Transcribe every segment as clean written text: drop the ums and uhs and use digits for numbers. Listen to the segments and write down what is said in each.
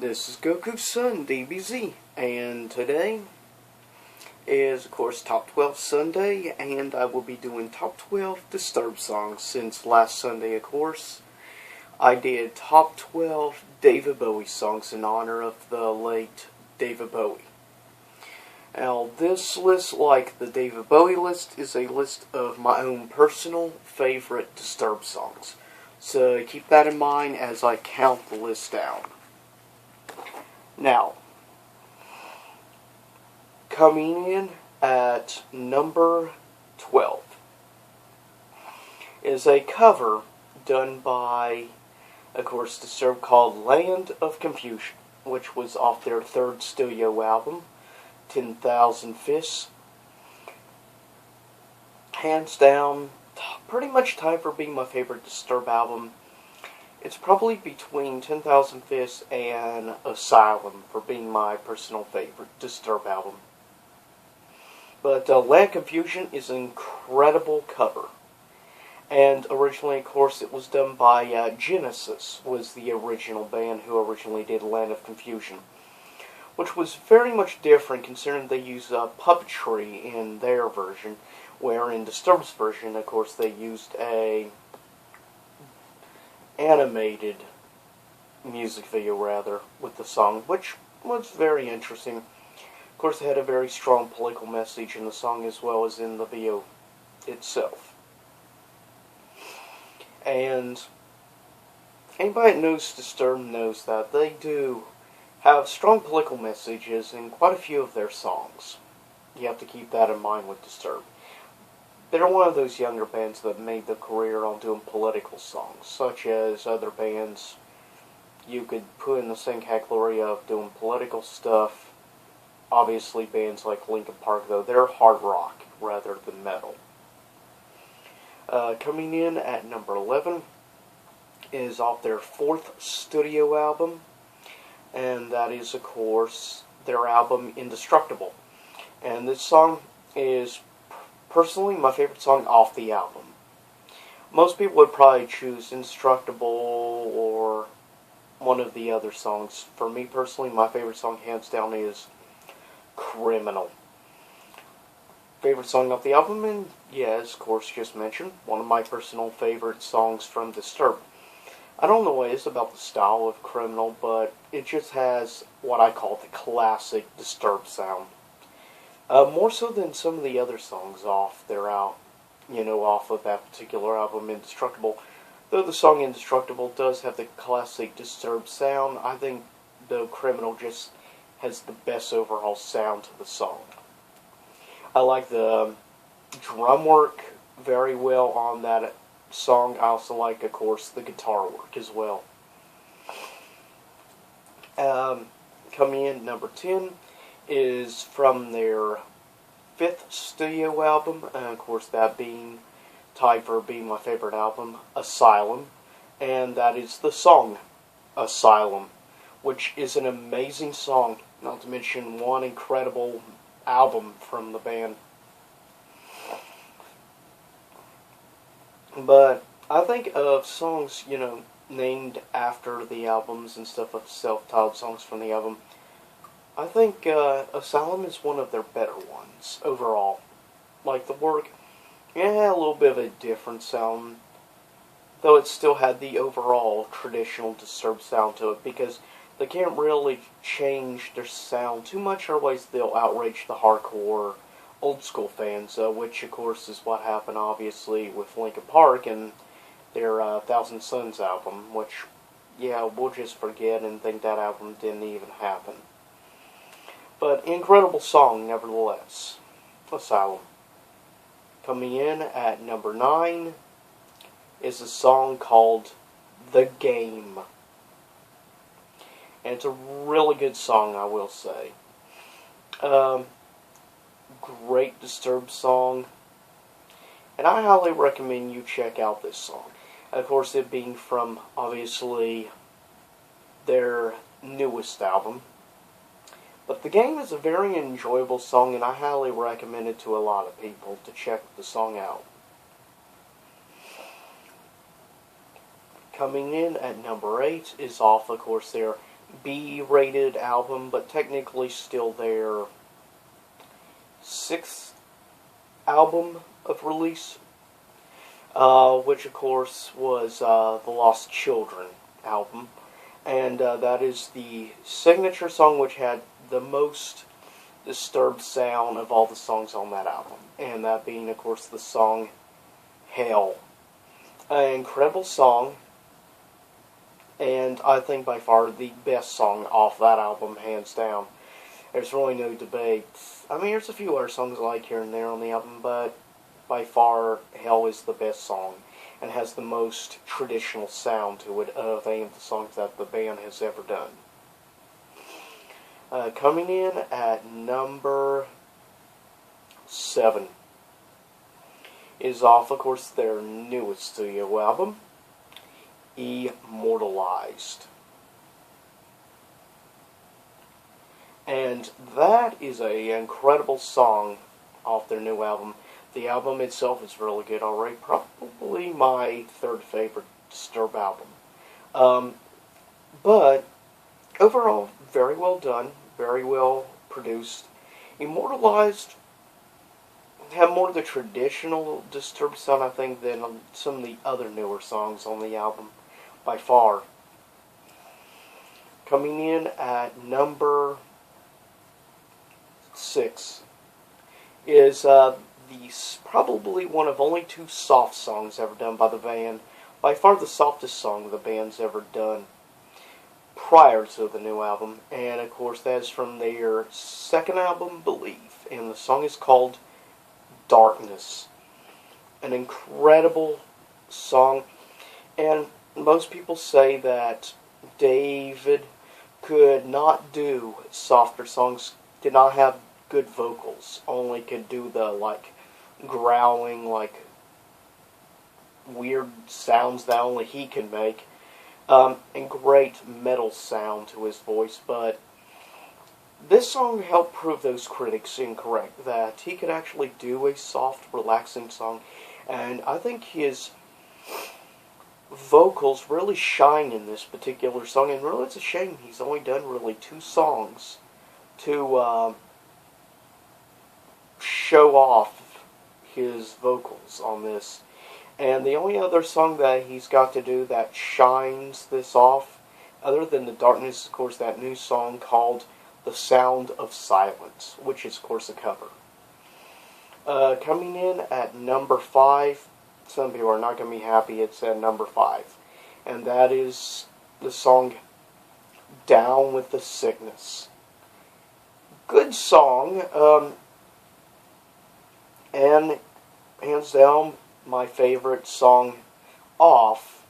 This is Goku's son, DBZ, and today is, of course, Top 12 Sunday, and I will be doing Top 12 Disturbed songs since last Sunday, of course. I did Top 12 David Bowie songs in honor of the late David Bowie. Now, this list, like the David Bowie list, is a list of my own personal favorite Disturbed songs. So keep that in mind as I count the list down. Now, coming in at number 12 is a cover done by, of course, Disturbed called Land of Confusion, which was off their third studio album, 10,000 Fists. Hands down, pretty much tied for being my favorite Disturbed album. It's probably between 10,000 Fists and Asylum for being my personal favorite Disturbed album. But Land of Confusion is an incredible cover. And originally, of course, it was done by Genesis, was the original band who originally did Land of Confusion. Which was very much different considering they use puppetry in their version, where in Disturbed's version, of course, they used a animated music video, rather, with the song, which was very interesting. Of course, it had a very strong political message in the song as well as in the video itself. And anybody that knows Disturbed knows that they do have strong political messages in quite a few of their songs. You have to keep that in mind with Disturbed. They're one of those younger bands that made their career on doing political songs, such as other bands you could put in the same category of doing political stuff. Obviously, bands like Linkin Park, though, they're hard rock rather than metal. Coming in at number 11 is off their fourth studio album, and that is, of course, their album Indestructible. And this song is personally my favorite song off the album. Most people would probably choose Indestructible or one of the other songs. For me personally, my favorite song hands down is Criminal. Favorite song off the album, and yes, of course, just mentioned, one of my personal favorite songs from Disturbed. I don't know what it is about the style of Criminal, but it just has what I call the classic Disturbed sound. More so than some of the other songs off off of that particular album, Indestructible. Though the song Indestructible does have the classic Disturbed sound, I think the Criminal just has the best overall sound to the song. I like the drum work very well on that song. I also like, of course, the guitar work as well. Coming in number 10 is from their fifth studio album, and of course that being tied for being my favorite album, Asylum, and that is the song Asylum, which is an amazing song, not to mention one incredible album from the band. But I think of songs, named after the albums and stuff, of self-titled songs from the album. I think Asylum is one of their better ones overall. Like the work, it had a little bit of a different sound, though it still had the overall traditional Disturbed sound to it, because they can't really change their sound too much, otherwise they'll outrage the hardcore old school fans, which of course is what happened obviously with Linkin Park and their Thousand Suns album, which, yeah, we'll just forget and think that album didn't even happen. But incredible song nevertheless, Asylum. Coming in at number 9 is a song called The Game. And it's a really good song, I will say. Great Disturbed song. And I highly recommend you check out this song. Of course, it being from, obviously, their newest album. But The Game is a very enjoyable song, and I highly recommend it to a lot of people to check the song out. Coming in at number 8 is off, of course, their B-rated album, but technically still their 6th album of release, which of course was the Lost Children album. And that is the signature song which had the most disturbed sound of all the songs on that album. And that being, of course, the song Hell. An incredible song, and I think by far the best song off that album, hands down. There's really no debate. I mean, there's a few other songs I like here and there on the album, but by far, Hell is the best song, and has the most traditional sound to it of any of the songs that the band has ever done. Coming in at number 7 is off, of course, their newest studio album, Immortalized. And that is an incredible song off their new album. The album itself is really good already. Probably my 3rd favorite Disturbed album. But overall, very well done. Very well produced. Immortalized have more of the traditional Disturbed sound, I think, than some of the other newer songs on the album, by far. Coming in at number 6 is probably one of only 2 soft songs ever done by the band. By far the softest song the band's ever done prior to the new album. And of course that is from their 2nd album, Believe. And the song is called Darkness. An incredible song. And most people say that David could not do softer songs, did not have good vocals, only could do the growling, weird sounds that only he can make, and great metal sound to his voice. But this song helped prove those critics incorrect, that he could actually do a soft, relaxing song, and I think his vocals really shine in this particular song, and really it's a shame he's only done really 2 songs to show off his vocals on this. And the only other song that he's got to do that shines this off, other than the Darkness, of course, that new song called The Sound of Silence, which is, of course, a cover. Coming in at number 5, some people are not going to be happy it's at number 5, and that is the song Down with the Sickness. Good song, and hands down my favorite song off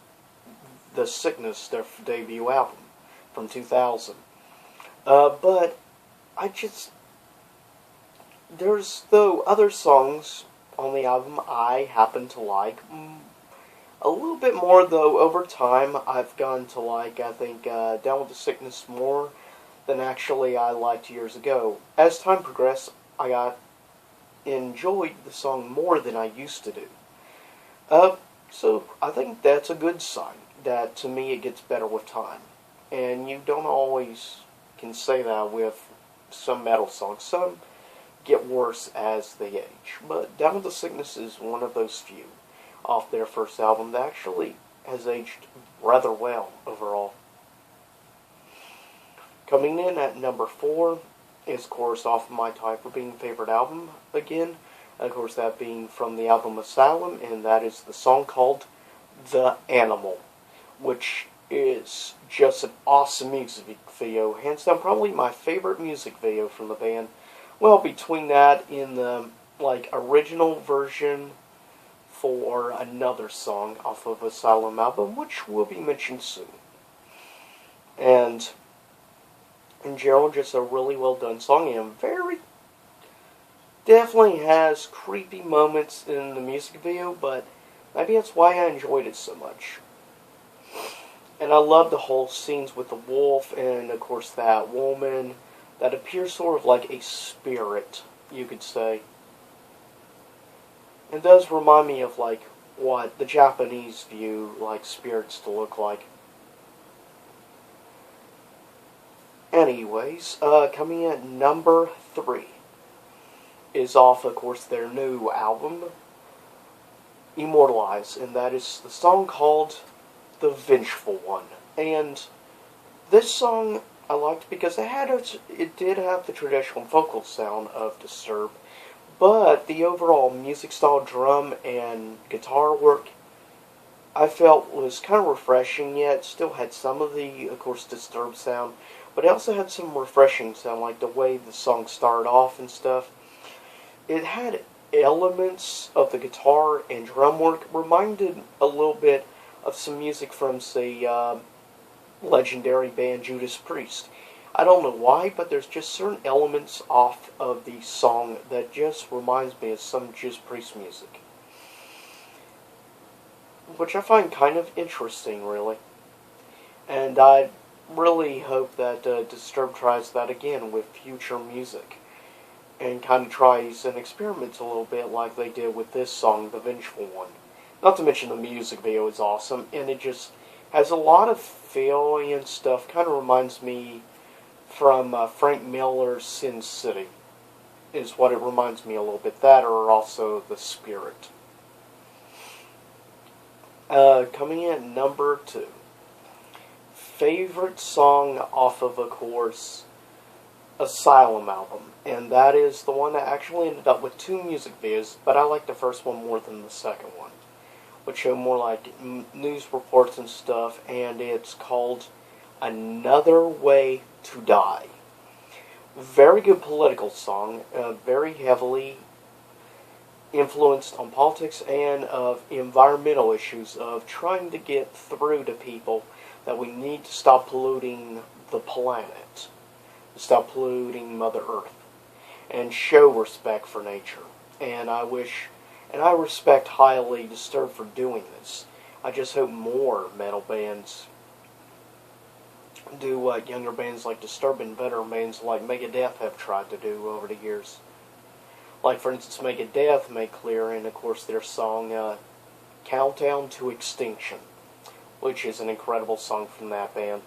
The Sickness, their debut album from 2000. But there's though other songs on the album I happen to like a little bit more, though over time I've gone to like, I think, Down with the Sickness more than actually I liked years ago. As time progressed, I enjoyed the song more than I used to do. So I think that's a good sign, that to me it gets better with time. And you don't always can say that with some metal songs. Some get worse as they age. But Down with the Sickness is one of those few off their first album that actually has aged rather well overall. Coming in at number 4 is, of course, off my Type of Being favorite album again. Of course, that being from the album Asylum, and that is the song called The Animal, which is just an awesome music video. Hands down, probably my favorite music video from the band. Well, between that and the original version for another song off of Asylum album, which will be mentioned soon. And in general, just a really well done song, and definitely has creepy moments in the music video, but maybe that's why I enjoyed it so much. And I love the whole scenes with the wolf, and of course that woman that appears sort of like a spirit, you could say. It does remind me of what the Japanese view spirits to look like. Anyways, coming in at number 3 is off, of course, their new album, Immortalize, and that is the song called The Vengeful One. And this song I liked because it did have the traditional vocal sound of Disturbed, but the overall music style, drum and guitar work, I felt was kind of refreshing, yet still had some of the, of course, Disturbed sound, but it also had some refreshing sound, like the way the song started off and stuff. It had elements of the guitar and drum work, reminded a little bit of some music from, say, legendary band Judas Priest. I don't know why, but there's just certain elements off of the song that just reminds me of some Judas Priest music, which I find kind of interesting, really. And I really hope that Disturbed tries that again with future music, and kind of tries and experiments a little bit like they did with this song, The Vengeful One. Not to mention the music video is awesome, and it just has a lot of feel and stuff. Kind of reminds me from Frank Miller's Sin City, is what it reminds me a little bit. That, or also The Spirit. Coming in at number 2. Favorite song off of course, Asylum album. And that is the one that actually ended up with 2 music videos, but I like the first one more than the second one, which show more like news reports and stuff, and it's called Another Way to Die. Very good political song, very heavily influenced on politics and of environmental issues, of trying to get through to people that we need to stop polluting the planet, stop polluting Mother Earth, and show respect for nature. And I respect highly Disturbed for doing this. I just hope more metal bands do what younger bands like Disturbed and veteran bands like Megadeth have tried to do over the years. Like, for instance, Megadeth made clear in, of course, their song Countdown to Extinction, which is an incredible song from that band.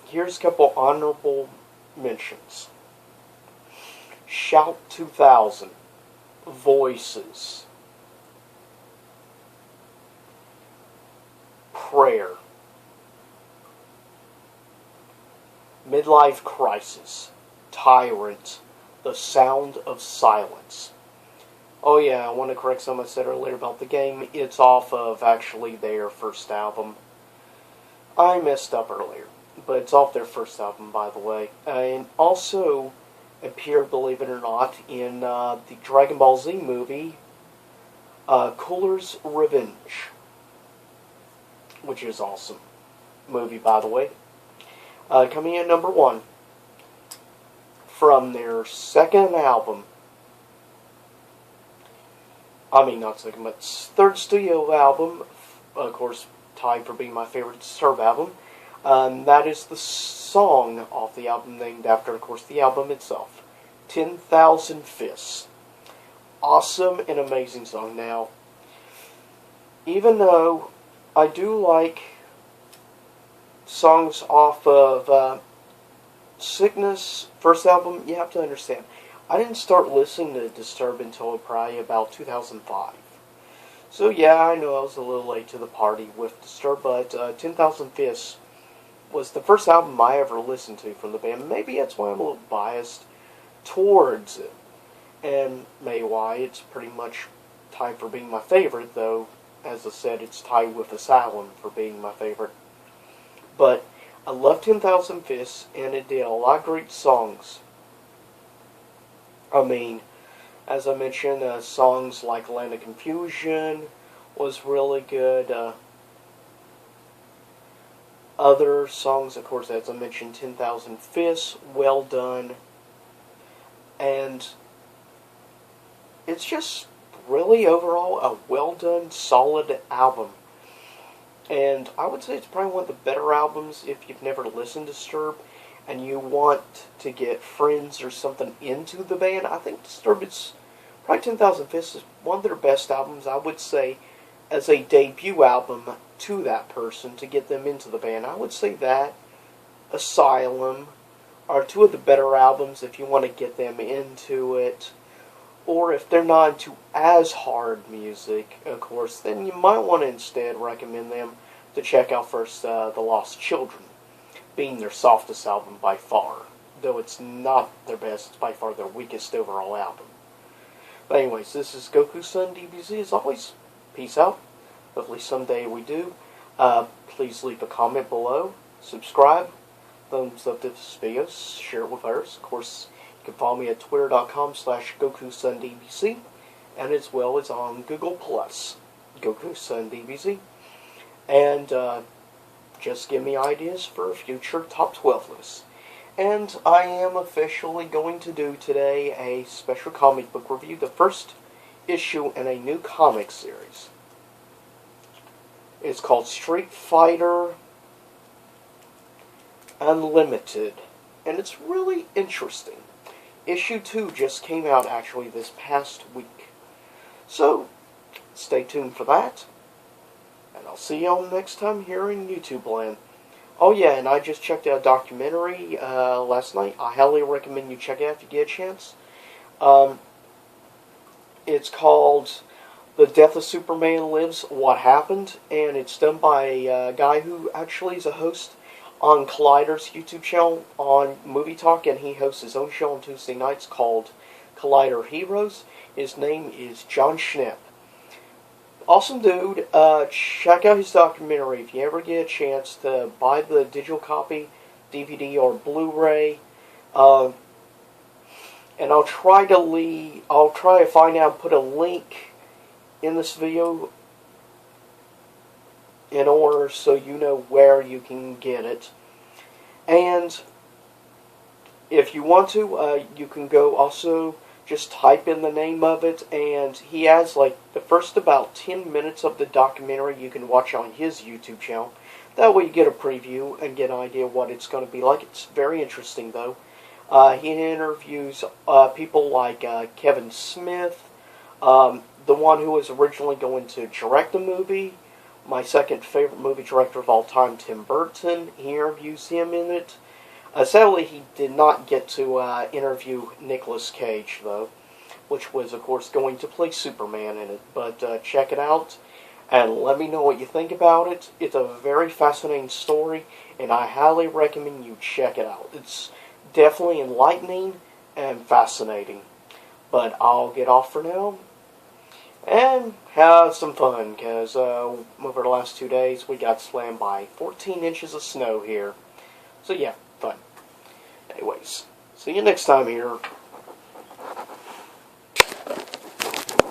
Here's a couple honorable mentions. Shout 2000, Voices, Prayer, Midlife Crisis, Tyrant, The Sound of Silence. Oh yeah, I want to correct something I said earlier about the game. It's off of, actually, their first album. I messed up earlier, but it's off their first album, by the way. And also appeared, believe it or not, in the Dragon Ball Z movie, Cooler's Revenge, which is awesome movie, by the way. Coming in number 1, from their second album, not second, but third studio album, of course, tied for being my favorite Disturbed album. That is the song off the album named after, of course, the album itself, 10,000 Fists. Awesome and amazing song. Now, even though I do like songs off of Sickness, first album, you have to understand, I didn't start listening to Disturbed until probably about 2005. So yeah, I know I was a little late to the party with Disturbed, but 10,000 Fists was the first album I ever listened to from the band. Maybe that's why I'm a little biased towards it, and maybe why it's pretty much tied for being my favorite, though, as I said, it's tied with Asylum for being my favorite. But I love 10,000 Fists, and it did a lot of great songs. As I mentioned, songs like Land of Confusion was really good. Other songs, of course, as I mentioned, 10,000 Fists, well done. And it's just really overall a well done, solid album. And I would say it's probably one of the better albums if you've never listened to Disturbed and you want to get friends or something into the band. I think Disturbed is probably 10,000 Fists is one of their best albums, I would say, as a debut album to that person to get them into the band. I would say that Asylum are two of the better albums if you want to get them into it. Or if they're not into as hard music, of course, then you might want to instead recommend them to check out first The Lost Children, being their softest album by far. Though it's not their best, it's by far their weakest overall album. But anyways, this is Goku-san DBZ as always. Peace out. Hopefully someday we do. Please leave a comment below. Subscribe. Thumbs up to this video. Share it with others. Of course, you can follow me at twitter.com/GokuSunDBZ, and as well as on Google+, GokuSunDBZ. And just give me ideas for future top 12 lists. And I am officially going to do today a special comic book review, the first issue in a new comic series. It's called Street Fighter Unlimited, and it's really interesting. Issue 2 just came out actually this past week. So, stay tuned for that. And I'll see y'all next time here in YouTube land. Oh yeah, and I just checked out a documentary last night. I highly recommend you check it out if you get a chance. It's called The Death of Superman Lives, What Happened, and it's done by a guy who actually is a host on Collider's YouTube channel on Movie Talk, and he hosts his own show on Tuesday nights called Collider Heroes. His name is John Schnepp. Awesome dude. Check out his documentary if you ever get a chance to buy the digital copy, DVD or Blu-ray. And I'll try to find out and put a link in this video in order so you know where you can get it. And if you want to, you can go also just type in the name of it, and he has like the first about 10 minutes of the documentary you can watch on his YouTube channel. That way you get a preview and get an idea what it's going to be like. It's very interesting though. He interviews people like Kevin Smith, the one who was originally going to direct the movie, my second favorite movie director of all time, Tim Burton. He interviews him in it. Sadly, he did not get to interview Nicolas Cage, though, which was, of course, going to play Superman in it. But check it out, and let me know what you think about it. It's a very fascinating story, and I highly recommend you check it out. It's definitely enlightening and fascinating. But I'll get off for now and have some fun, because over the last 2 days, we got slammed by 14 inches of snow here. So yeah, fun. Anyways, see you next time here.